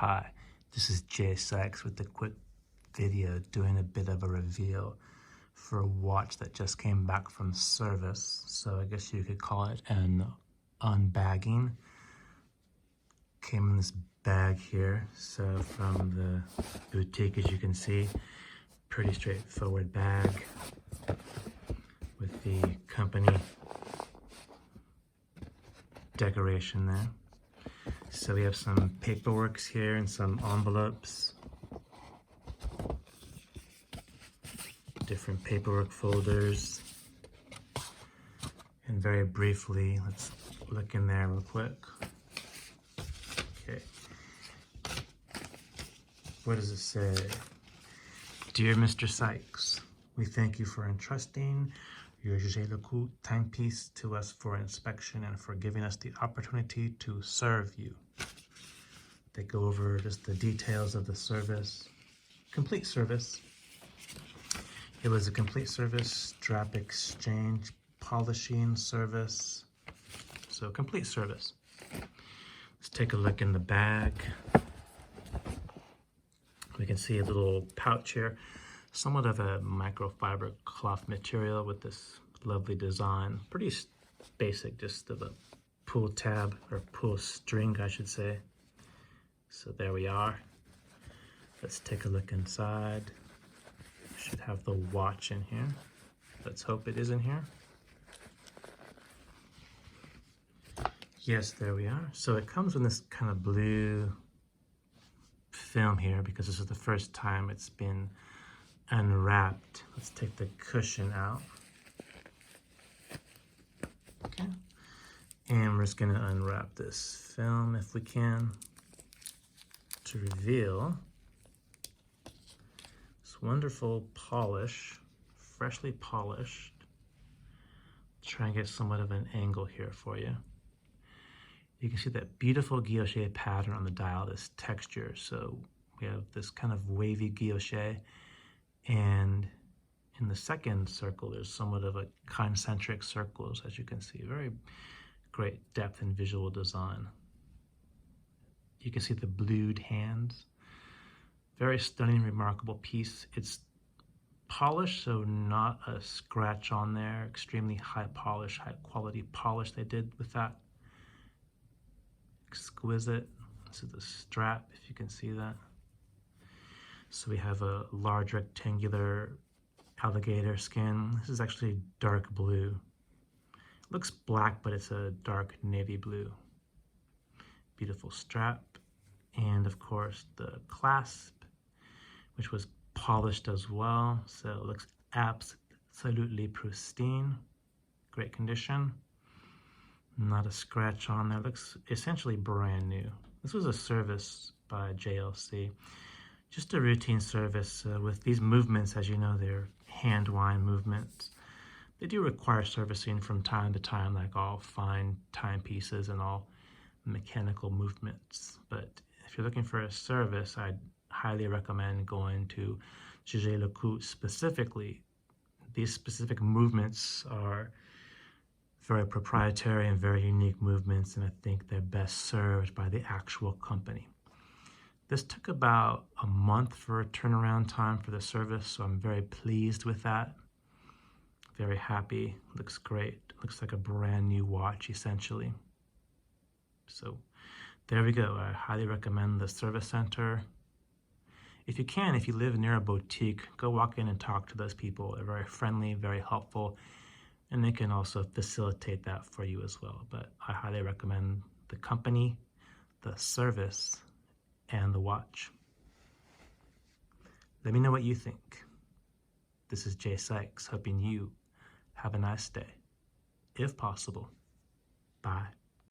Hi, this is Jay Sykes with a quick video doing a bit of a reveal for a watch that just came back from service. So I guess you could call it an unbagging. Came in this bag here. So from the boutique, as you can see, pretty straightforward bag with the company decoration there. So we have some paperwork here and some envelopes, different paperwork folders, and very briefly, let's look in there real quick. Okay, what does it say? Dear Mr. Sykes, we thank you for entrusting your LeCoultre timepiece to us for inspection and for giving us the opportunity to serve you. They go over just the details of the service. Complete service. It was a complete service, strap exchange, polishing service. So complete service. Let's take a look in the bag. We can see a little pouch here. Somewhat of a microfiber cloth material with this lovely design. Pretty basic, just of a pull tab or pull string, I should say. So there we are. Let's take a look inside. Should have the watch in here. Let's hope it is in here. Yes, there we are. So it comes in this kind of blue film here because this is the first time it's been unwrapped. Let's take the cushion out. Okay. And we're just gonna unwrap this film if we can to reveal this wonderful polish, freshly polished. Try and get somewhat of an angle here for you. You can see that beautiful guilloche pattern on the dial, this texture. So we have this kind of wavy guilloche, and in the second circle, there's somewhat of a concentric circles, as you can see. Very great depth and visual design. You can see the blued hands. Very stunning, remarkable piece. It's polished, so not a scratch on there. Extremely high polish, high quality polish they did with that. Exquisite. This is the strap, if you can see that. So we have a large rectangular alligator skin. This is actually dark blue. It looks black, but it's a dark navy blue. Beautiful strap. And of course the clasp, which was polished as well. So it looks absolutely pristine. Great condition. Not a scratch on there. Looks essentially brand new. This was a service by JLC. Just a routine service with these movements. As you know, they're hand wind movements. They do require servicing from time to time, like all fine timepieces and all mechanical movements. But if you're looking for a service, I'd highly recommend going to JLC specifically. These specific movements are very proprietary and very unique movements, and I think they're best served by the actual company. This took about a month for a turnaround time for the service, so I'm very pleased with that. Very happy. Looks great. Looks like a brand new watch, essentially. So there we go. I highly recommend the service center. If you can, if you live near a boutique, go walk in and talk to those people. They're very friendly, very helpful, and they can also facilitate that for you as well. But I highly recommend the company, the service, and the watch. Let me know what you think. This is Jay Sykes, hoping you have a nice day, if possible. Bye.